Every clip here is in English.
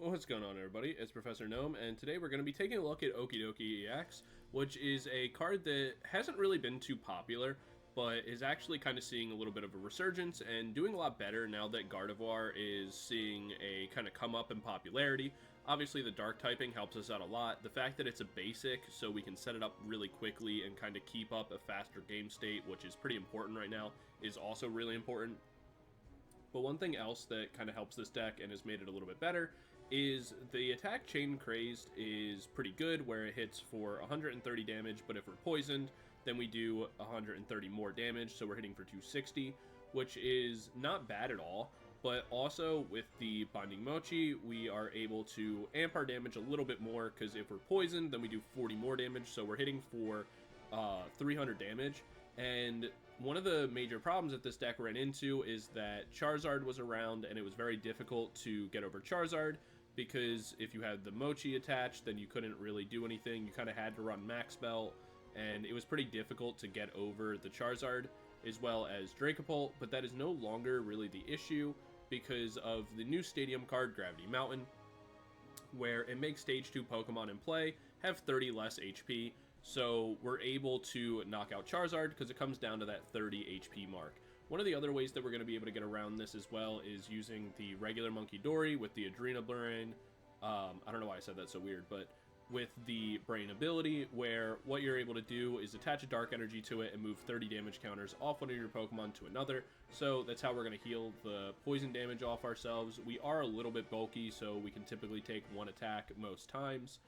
What's going on, everybody? It's Professor Gnome, and today we're going to be taking a look at Okidogi EX, which is a card that hasn't really been too popular, but is actually kind of seeing a little bit of a resurgence and doing a lot better now that Gardevoir is seeing a kind of come up in popularity. Obviously, the dark typing helps us out a lot. The fact that it's a basic, so we can set it up really quickly and kind of keep up a faster game state, which is pretty important right now, is also really important. But one thing else that kind of helps this deck and has made it a little bit better is the attack chain crazed is pretty good, where it hits for 130 damage, but if we're poisoned, then we do 130 more damage, so we're hitting for 260, which is not bad at all. But also with the Binding Mochi, we are able to amp our damage a little bit more, because if we're poisoned, then we do 40 more damage, so we're hitting for 300 damage. And one of the major problems that this deck ran into is that Charizard was around, and it was very difficult to get over Charizard, because if you had the Mochi attached, then you couldn't really do anything. You kind of had to run Max Belt, and it was pretty difficult to get over the Charizard, as well as Dracopult, but that is no longer really the issue because of the new Stadium card, Gravity Mountain, where it makes Stage 2 Pokemon in play have 30 less HP, so we're able to knock out Charizard because it comes down to that 30 HP mark. One of the other ways that we're going to be able to get around this as well is using the regular Munkidori with the Adrenaline. I don't know why I said that so weird, but with the Brain ability, where what you're able to do is attach a Dark Energy to it and move 30 damage counters off one of your Pokemon to another. So that's how we're going to heal the poison damage off ourselves. We are a little bit bulky, so we can typically take one attack most times.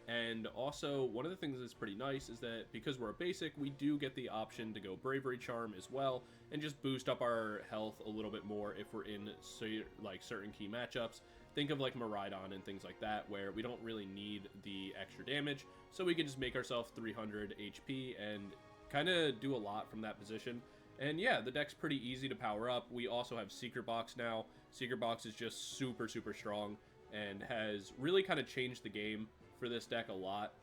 And also, one of the things that's pretty nice is that because we're a basic, we do get the option to go Bravery Charm as well, and just boost up our health a little bit more if we're in certain key matchups. Think of like Miraidon and things like that, where we don't really need the extra damage, so we can just make ourselves 300 HP and kind of do a lot from that position. And yeah, the deck's pretty easy to power up. We also have Secret Box now. Secret Box is just super strong and has really kind of changed the game for this deck a lot.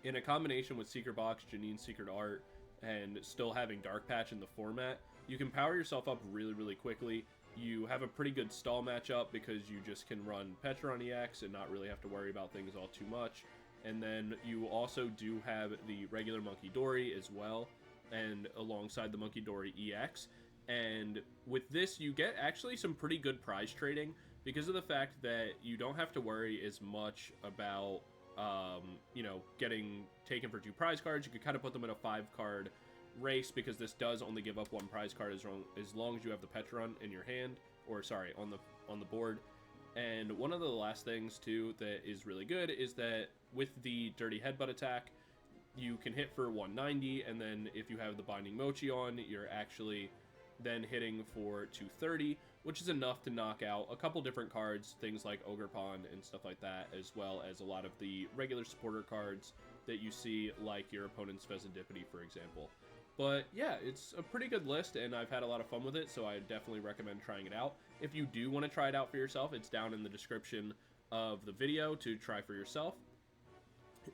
In a combination with Secret Box, Janine's Secret Art, and still having Dark Patch in the format, you can power yourself up really quickly. You have a pretty good stall matchup because you just can run Pecharunt EX and not really have to worry about things all too much. And then you also do have the regular Munkidori as well, and alongside the Munkidori EX. And with this, you get actually some pretty good prize trading because of the fact that you don't have to worry as much about, getting taken for 2 prize cards. You could kind of put them in a 5-card race because this does only give up 1 prize card as long as you have the Pecharunt in your hand, or sorry, on the board. And one of the last things too that is really good is that with the Dirty Headbutt attack, you can hit for 190, and then if you have the Binding Mochi on, you're actually then hitting for 230, which is enough to knock out a couple different cards, things like Ogerpon and stuff like that, as well as a lot of the regular supporter cards that you see, like your opponent's Fezandipiti, for example. But yeah, it's a pretty good list, and I've had a lot of fun with it, so I definitely recommend trying it out. If you do want to try it out for yourself, it's down in the description of the video to try for yourself.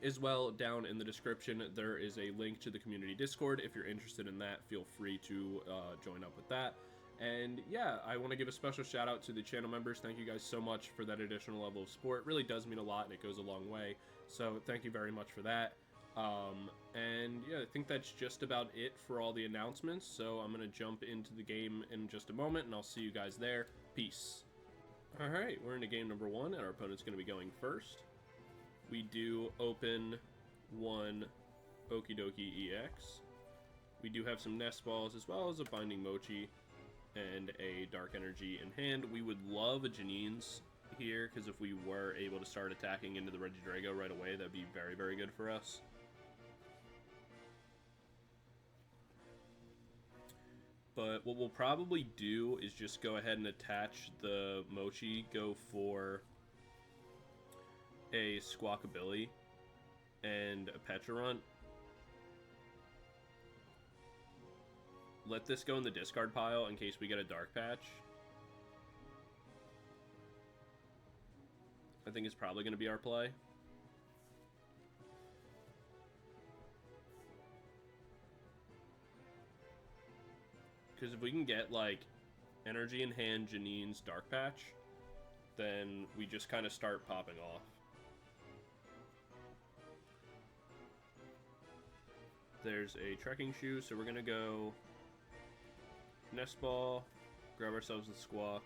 As well, down in the description, there is a link to the community Discord. If you're interested in that, feel free to join up with that. And yeah, I want to give a special shout out to the channel members. Thank you guys so much for that additional level of support. It really does mean a lot, and it goes a long way. So thank you very much for that. And yeah, I think that's just about it for all the announcements. So I'm going to jump into the game in just a moment, and I'll see you guys there. Peace. Alright, we're into game number 1, and our opponent's going to be going first. We do open 1 Okidogi EX. We do have some Nest Balls, as well as a Binding Mochi and a Dark Energy in hand. We would love a Janine's here, because if we were able to start attacking into the Regidrago right away, that'd be very good for us. But what we'll probably do is just go ahead and attach the Mochi, go for a Squawkabilly and a Pecharunt. Let this go in the discard pile in case we get a Dark Patch. I think it's probably going to be our play. Because if we can get, like, Energy in hand, Janine's Dark Patch, then we just kind of start popping off. There's a Trekking Shoe, so we're going to go Nest Ball, grab ourselves a Squawk.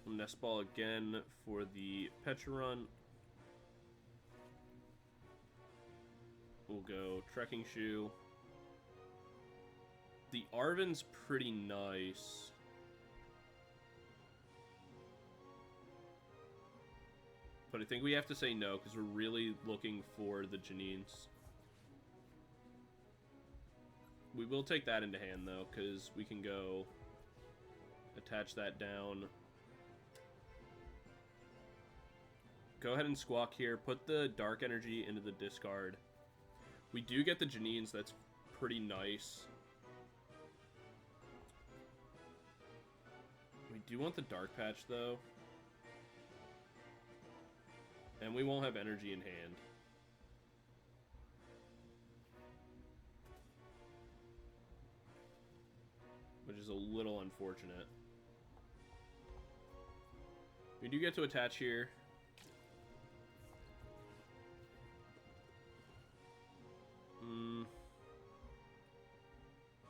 Nest Ball again for the Pecharunt. We'll go Trekking Shoe. The Arven's pretty nice. But I think we have to say no, because we're really looking for the Janines. We will take that into hand, though, because we can go attach that down. Go ahead and Squawk here. Put the Dark Energy into the discard. We do get the Janines. That's pretty nice. We do want the Dark Patch, though. And we won't have energy in hand. Which is a little unfortunate. We do get to attach here.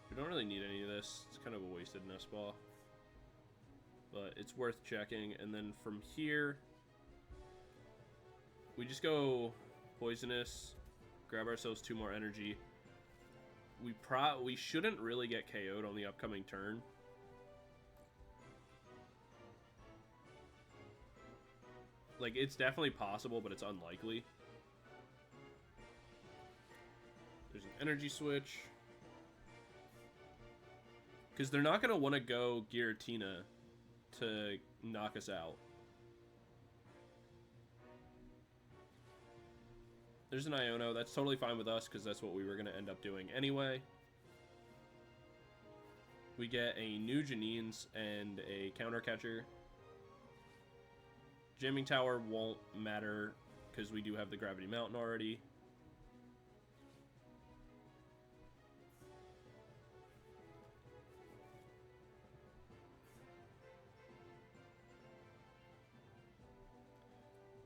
We don't really need any of this. It's kind of a wasted Nest Ball. But it's worth checking. And then from here, we just go Poisonous, grab ourselves 2 more energy. We shouldn't really get KO'd on the upcoming turn. Like, it's definitely possible, but it's unlikely. There's an Energy Switch. Because they're not going to want to go Giratina to knock us out. There's an Iono. That's totally fine with us because that's what we were going to end up doing anyway. We get a new Janines and a counter catcher. Jamming Tower won't matter because we do have the Gravity Mountain already.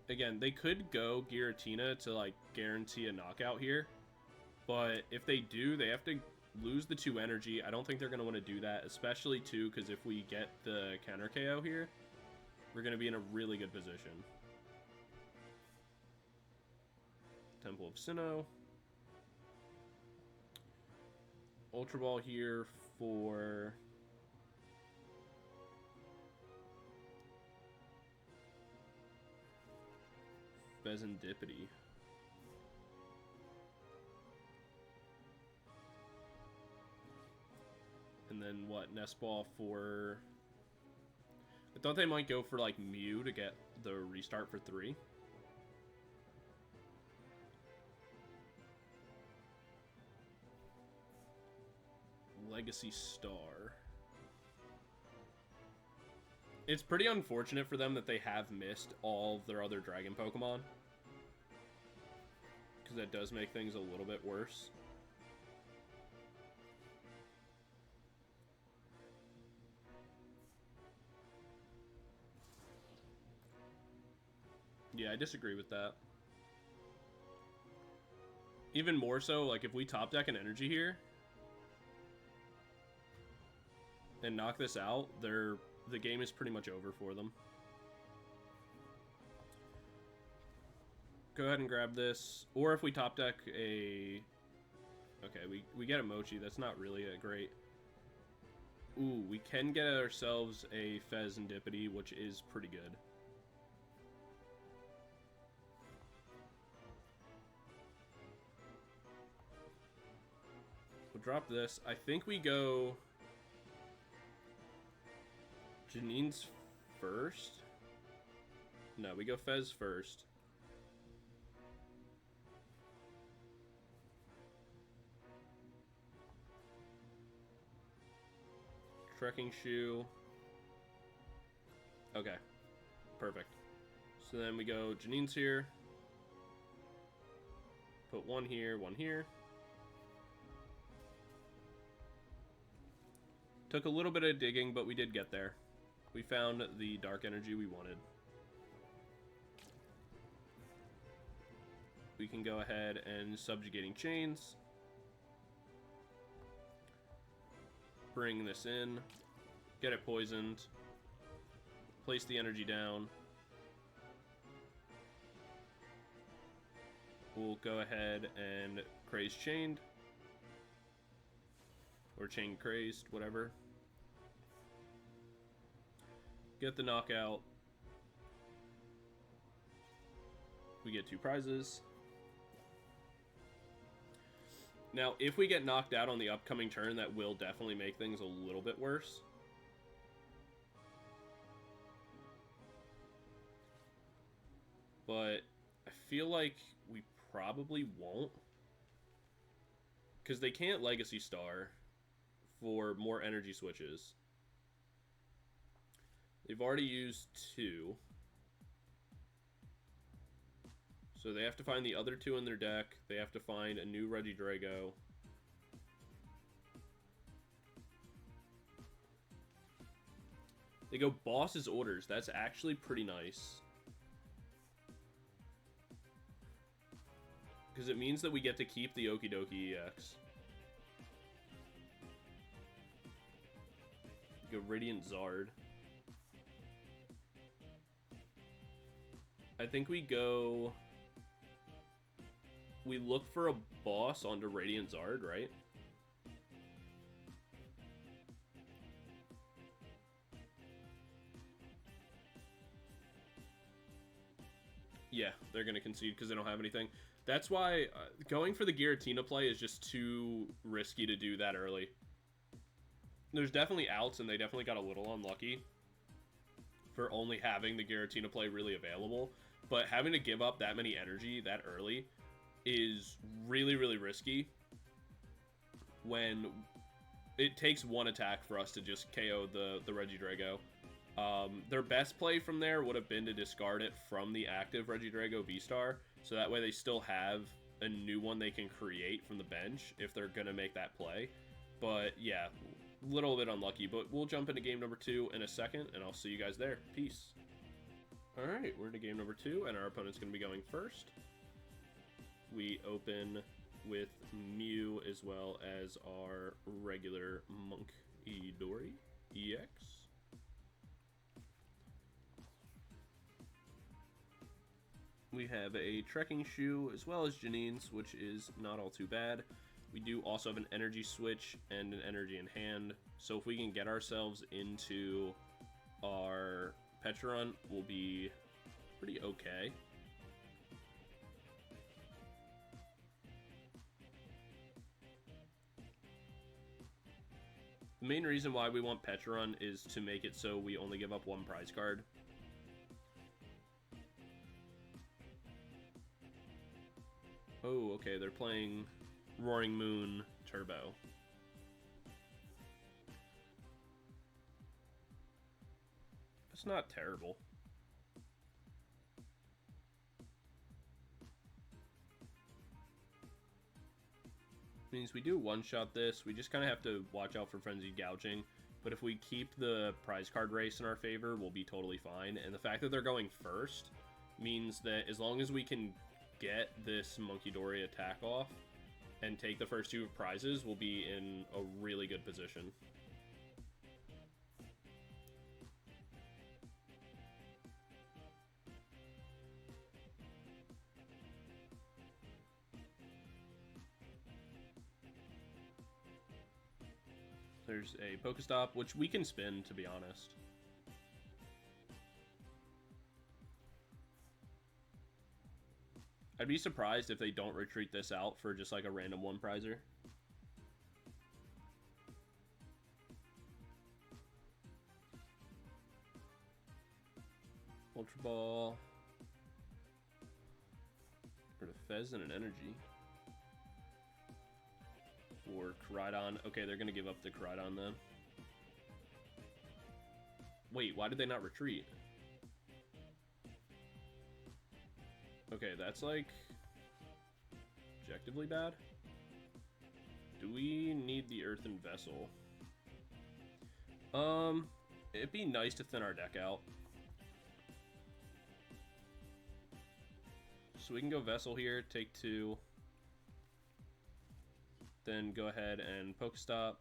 Again, they could go Giratina to, like, guarantee a knockout here. But if they do, they have to lose the 2 energy. I don't think they're going to want to do that, especially, too, because if we get the counter KO here, we're going to be in a really good position. Temple of Sinnoh. Ultra Ball here for... Fezandipiti. And then what? Nest Ball for... I thought they might go for, like, Mew to get the restart for 3. Legacy Star. It's pretty unfortunate for them that they have missed all of their other Dragon Pokemon. Because that does make things a little bit worse. Yeah, I disagree with that. Even more so, like, if we top deck an energy here and knock this out, the game is pretty much over for them. Go ahead and grab this. Or if we top deck a... Okay, we get a Mochi. That's not really a great... Ooh, we can get ourselves a Fezandipiti, which is pretty good. We'll drop this. I think we go... Janine's first? No, we go Fez first. Trekking Shoe. Okay. Perfect. So then we go Janine's here. Put 1 here, 1 here. Took a little bit of digging, but we did get there. We found the dark energy we wanted. We can go ahead and Subjugating Chains. Bring this in. Get it poisoned. Place the energy down. We'll go ahead and Craze Chained. Or Chain Crazed, whatever. Get the knockout. We get 2 prizes. Now, if we get knocked out on the upcoming turn, that will definitely make things a little bit worse. But I feel like we probably won't. Because they can't Legacy Star for more energy switches. They've already used 2. So they have to find the other 2 in their deck. They have to find a new Regidrago. They go Boss's Orders. That's actually pretty nice. Because it means that we get to keep the Okidogi EX. Go Radiant Zard. I think we go... We look for a boss onto Radiant Zard, right? Yeah, they're going to concede because they don't have anything. That's why going for the Giratina play is just too risky to do that early. There's definitely outs, and they definitely got a little unlucky for only having the Giratina play really available. But having to give up that many energy that early is really, really risky when it takes 1 attack for us to just KO the Regidrago. Their best play from there would have been to discard it from the active Regidrago V-Star, so that way they still have a new one they can create from the bench if they're going to make that play. But yeah, a little bit unlucky, but we'll jump into game number 2 in a second, and I'll see you guys there. Peace. Alright, we're into game number 2, and our opponent's going to be going first. We open with Mew as well as our regular Munkidori EX. We have a Trekking Shoe as well as Janine's, which is not all too bad. We do also have an Energy Switch and an Energy in hand, so if we can get ourselves into our Pecharunt, we'll be pretty okay. The main reason why we want Pecharunt is to make it so we only give up 1 prize card. Oh, okay, they're playing Roaring Moon Turbo. That's not terrible. Means we do one-shot this. We just kind of have to watch out for Frenzied Gouging. But if we keep the prize card race in our favor, we'll be totally fine. And the fact that they're going first means that as long as we can get this Munkidori attack off and take the first 2 prizes, we'll be in a really good position. There's a Pokestop, which we can spin, to be honest. I'd be surprised if they don't retreat this out for just like a random 1-prizer. Ultra Ball. For the Fez and an Energy. For Koraidon. Okay, they're going to give up the Koraidon then. Wait, why did they not retreat? Okay, that's like objectively bad. Do we need the Earthen Vessel? it'd be nice to thin our deck out. So we can go Vessel here, take 2. Then go ahead and Pokestop.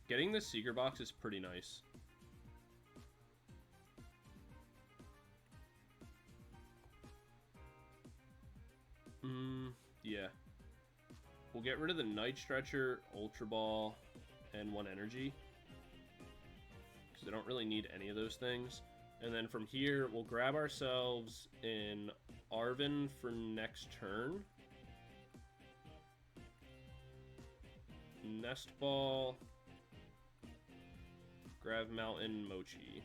Getting this Secret Box is pretty nice. Yeah. We'll get rid of the Night Stretcher, Ultra Ball, and 1 Energy. Because I don't really need any of those things. And then from here, we'll grab ourselves an Arven for next turn. Nest Ball. Gravity Mountain Mochi.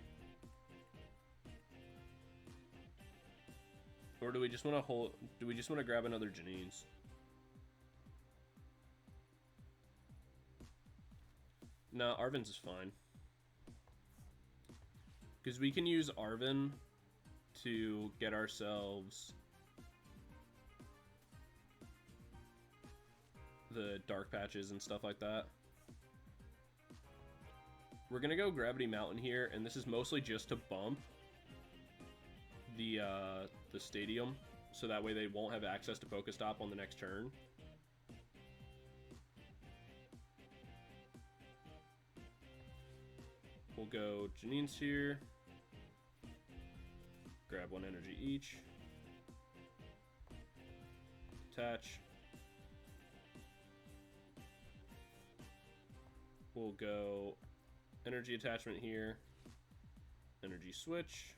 Or do we just want to hold? Do we just want to grab another Janine's? No, Arven's is fine. Because we can use Arven to get ourselves the dark patches and stuff like that. We're gonna go Gravity Mountain here, and this is mostly just to bump the stadium, so that way they won't have access to Pokestop on the next turn. We'll go Janine's here. Grab 1 energy each. Attach. We'll go energy attachment here. Energy switch.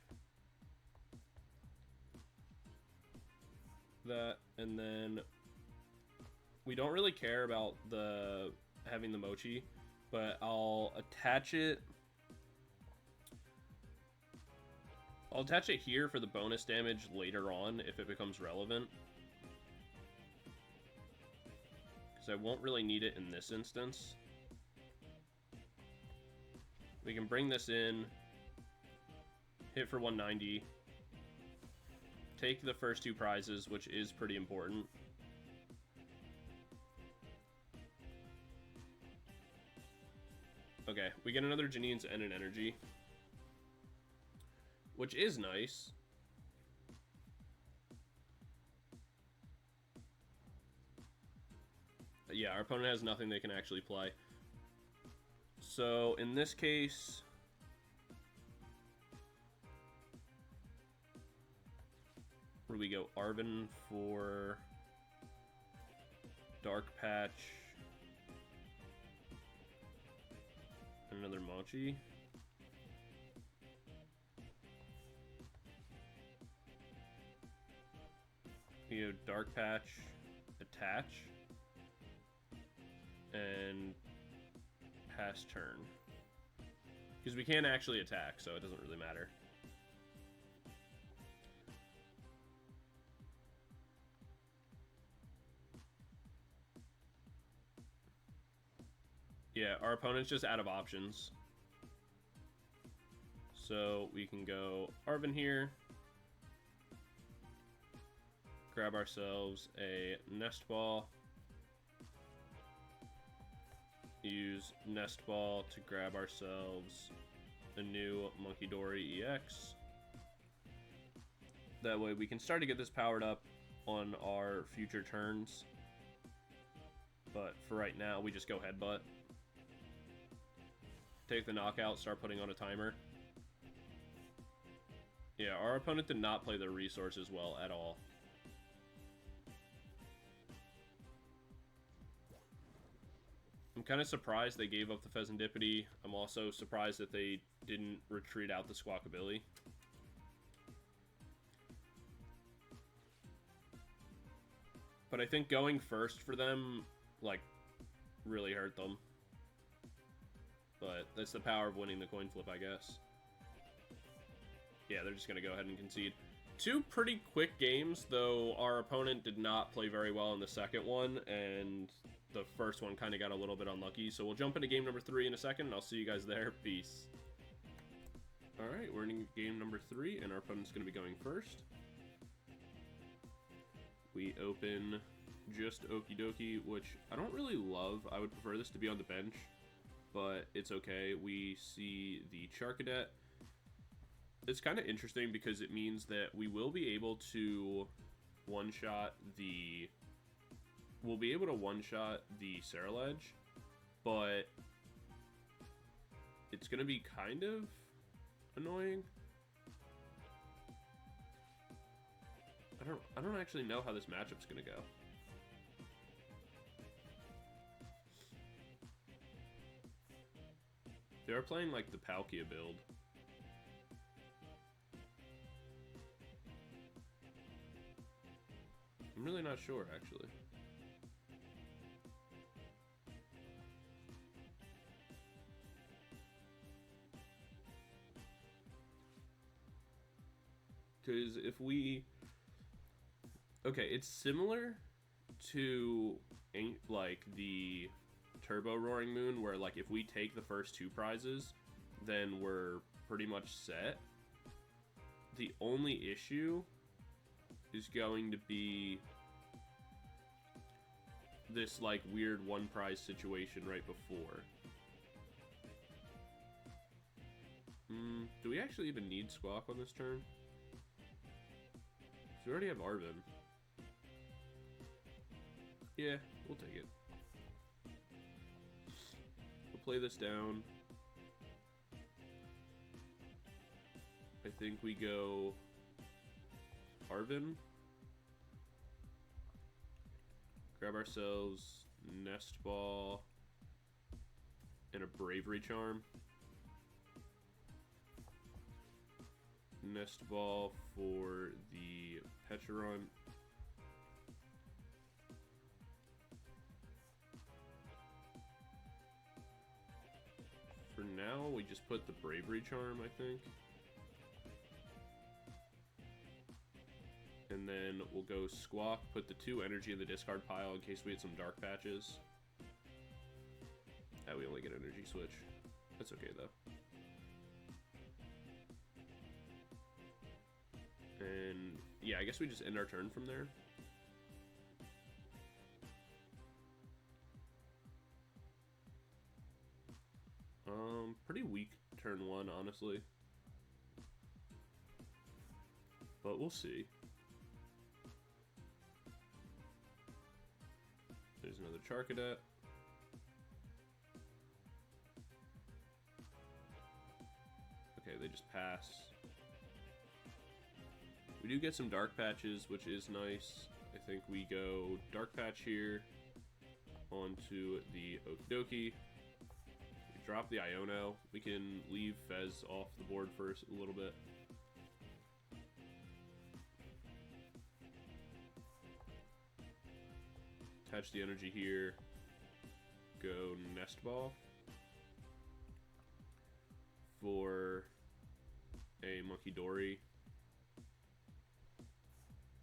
That, and then we don't really care about the having the Mochi, but I'll attach it. I'll attach it here for the bonus damage later on if it becomes relevant. Because I won't really need it in this instance. We can bring this in, hit for 190, take the first 2 prizes, which is pretty important. Okay, we get another Janine's and an energy, which is nice. Yeah, our opponent has nothing they can actually play. So, in this case, where do we go? Arven for Dark Patch. Another Mochi. We have Dark Patch, attach, and pass turn. Because we can't actually attack, so it doesn't really matter. Yeah, our opponent's just out of options. So we can go Arven here. Grab ourselves a Nest Ball. Use Nest Ball to grab ourselves a new Munkidori EX. That way we can start to get this powered up on our future turns. But for right now, we just go Headbutt. Take the knockout, start putting on a timer. Yeah, our opponent did not play their resources well at all. I'm kind of surprised they gave up the Fezandipiti. I'm also surprised that they didn't retreat out the Squawkabilly. But I think going first for them, like, really hurt them. But that's the power of winning the coin flip, I guess. Yeah, they're just going to go ahead and concede. 2 pretty quick games, though our opponent did not play very well in the second one, and the first one kind of got a little bit unlucky. So we'll jump into game number 3 in a second, and I'll see you guys there. Peace. Alright, we're in game number 3, and our opponent's going to be going first. We open just Okidogi, which I don't really love. I would prefer this to be on the bench. but it's okay. We see the Charcadet. It's kind of interesting because it means that we will be able to one-shot the... We'll be able to one-shot the Ceruledge, but it's going to be kind of annoying. I don't actually know how this matchup's going to go. They are playing like the Palkia build. I'm really not sure, actually. Because if we... Okay, it's similar to like the Turbo Roaring Moon, where like if we take the first 2 prizes, then we're pretty much set. The only issue is going to be this like weird 1 prize situation right before. Do we actually even need Squawk on this turn? We already have Arven. Yeah, we'll take it. We'll play this down. I think we go Arven. Grab ourselves Nest Ball and a Bravery Charm. Nest Ball for the Pecharunt. For now, we just put the Bravery Charm, I think. And then we'll go Squawk, put the 2 energy in the discard pile in case we had some Dark Patches. We only get Energy Switch. That's okay, though. And yeah, I guess we just end our turn from there. Pretty weak turn 1, honestly. But we'll see. There's another Charcadet. Okay, they just pass. We do get some Dark Patches, which is nice. I think we go Dark Patch here onto the Okidogi. We drop the Iono. We can leave Fez off the board for a little bit. Attach the energy here. Go Nest Ball for a Munkidori.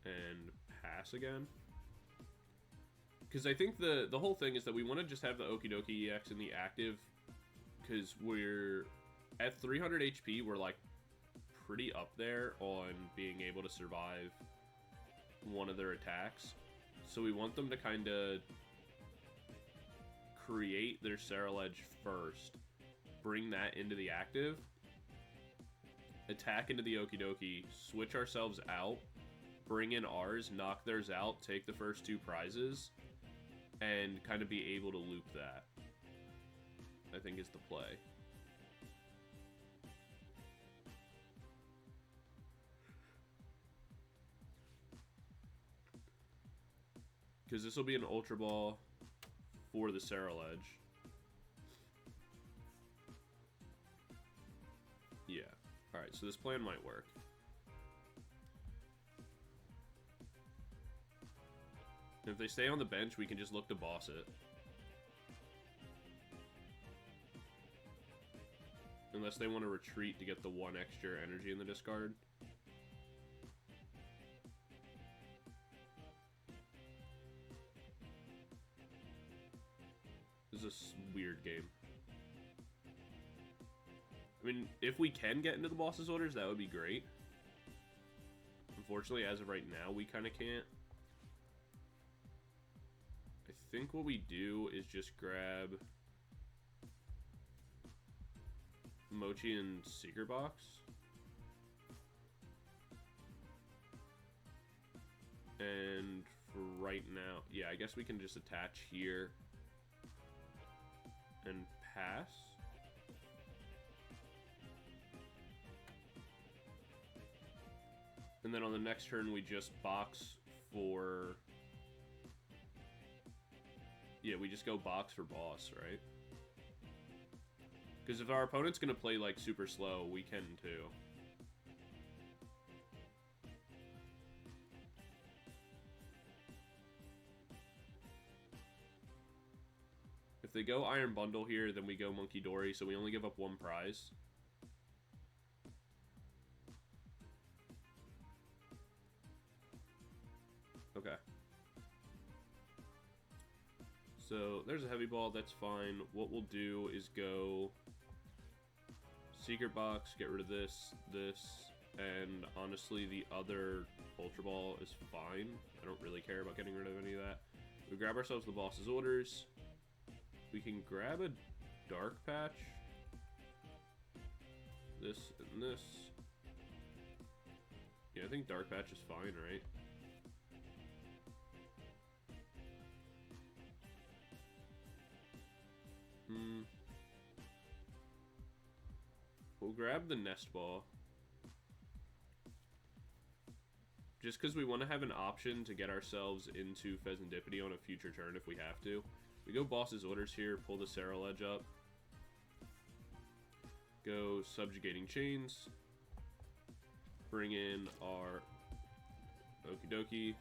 And pass again. Because I think the whole thing is that we want to just have the Okidogi EX in the active. Because we're at 300 HP, we're like pretty up there on being able to survive one of their attacks. So we want them to kind of create their Ceruledge first. Bring that into the active. Attack into the Okidogi. Switch ourselves out. Bring in ours, knock theirs out, take the first 2 prizes, and kind of be able to loop that, I think is the play. Because this will be an Ultra Ball for the Ceruledge. Yeah. Alright, so this plan might work. If they stay on the bench, we can just look to boss it. Unless they want to retreat to get the 1 extra energy in the discard. This is a weird game. I mean, if we can get into the boss's orders, that would be great. Unfortunately, as of right now, we kind of can't. I think what we do is just grab Mochi and Secret Box. And for right now, yeah, I guess we can just attach here and pass. And then on the next turn, we just box for... Yeah, we just go box for boss, right? Because if our opponent's going to play, like, super slow, we can, too. If they go Iron Bundle here, then we go Munkidori, so we only give up one prize. Okay. So, there's a heavy ball, that's fine. What we'll do is go Secret Box, get rid of this, and honestly, the other Ultra Ball is fine. I don't really care about getting rid of any of that. We grab ourselves the boss's orders. We can grab a Dark Patch. This and this. Yeah, I think Dark Patch is fine, right? We'll grab the Nest Ball. Just because we want to have an option to get ourselves into Fezandipiti on a future turn if we have to. We go Boss's Orders here, pull the Ceruledge up. Go Subjugating Chains. Bring in our Okidogi.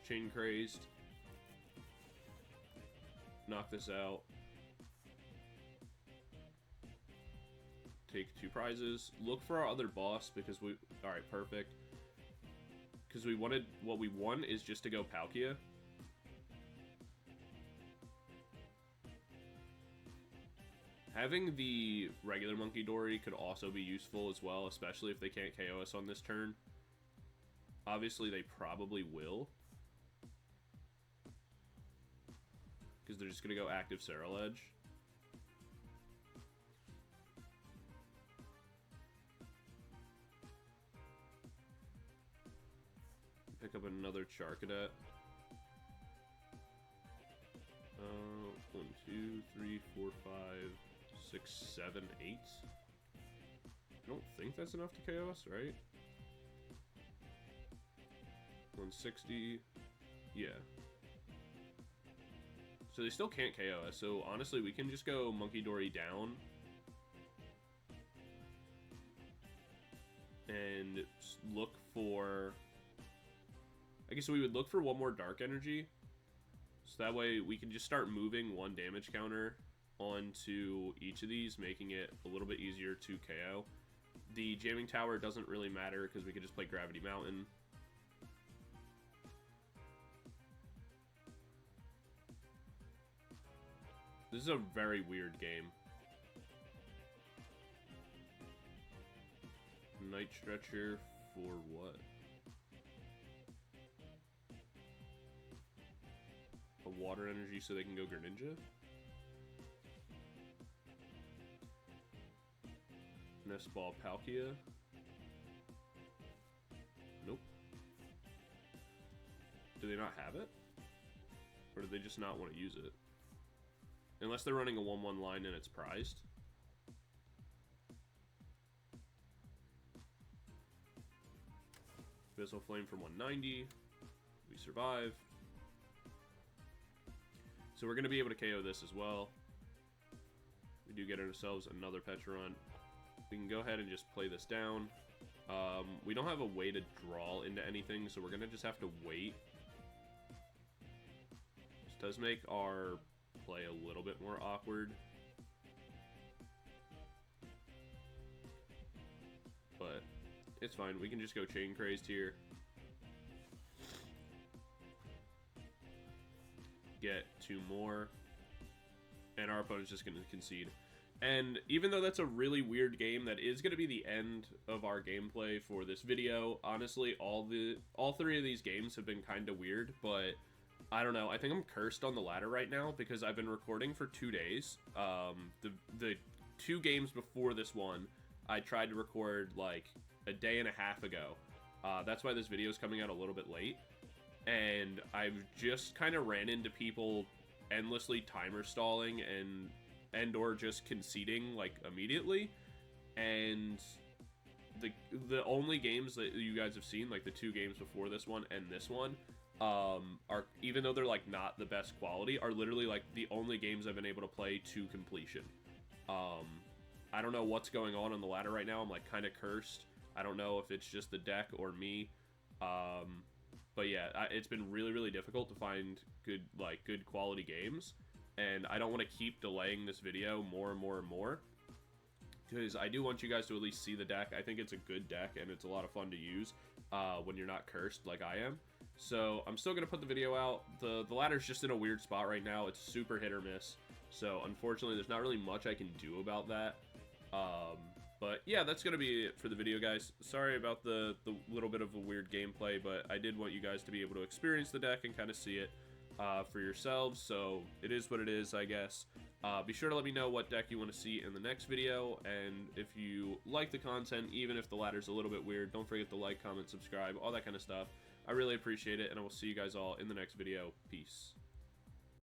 Chain Crazed. Knock this out. Take 2 prizes. Look for our other boss because we... Alright, perfect. Because we wanted... What we want is just to go Palkia. Having the regular Munkidori could also be useful as well, especially if they can't KO us on this turn. Obviously, they probably will. Because they're just going to go active Ceruledge. Pick up another Charcadet. 1, 2, 3, 4, 5, 6, 7, 8. I don't think that's enough to KO us, right? 160. Yeah. So they still can't KO us, so honestly we can just go Munkidori down. And look for... I guess we would look for one more Dark Energy. So that way we can just start moving one damage counter onto each of these, making it a little bit easier to KO. The Jamming Tower doesn't really matter because we can just play Gravity Mountain. This is a very weird game. Night Stretcher for what? A water energy so they can go Greninja? Nest Ball Palkia? Nope. Do they not have it? Or do they just not want to use it? Unless they're running a 1-1 line and it's prized. Abyssal Flame for 190. We survive. So we're going to be able to KO this as well. We do get ourselves another Pecharunt. We can go ahead and just play this down. We don't have a way to draw into anything, so we're going to just have to wait. This does make our play a little bit more awkward. But it's fine. We can just go Chain Crazed here. Get 2 more. And our opponent's just going to concede. And even though that's a really weird game, that is going to be the end of our gameplay for this video. Honestly, all 3 of these games have been kind of weird, but I don't know. I think I'm cursed on the ladder right now because I've been recording for 2 days. The 2 games before this one, I tried to record like a day and a half ago. That's why this video is coming out a little bit late. And I've just kind of ran into people endlessly timer stalling and or just conceding like immediately. And the only games that you guys have seen, like the 2 games before this one and this one, are, even though they're like not the best quality, are literally like the only games I've been able to play to completion. I don't know what's going on the ladder right now. I'm like kind of cursed. I don't know if it's just the deck or me. But yeah, it's been really, really difficult to find good quality games, and I don't want to keep delaying this video more and more and more, because I do want you guys to at least see the deck. I think it's a good deck, and it's a lot of fun to use when you're not cursed like I am. So I'm still going to put the video out. The ladder's just in a weird spot right now. It's super hit or miss. So unfortunately, there's not really much I can do about that. But yeah, that's going to be it for the video, guys. Sorry about the little bit of a weird gameplay, but I did want you guys to be able to experience the deck and kind of see it for yourselves. So it is what it is, I guess. Be sure to let me know what deck you want to see in the next video, and if you like the content, even if the ladder's a little bit weird, don't forget to like, comment, subscribe, all that kind of stuff. I really appreciate it, and I will see you guys all in the next video. Peace.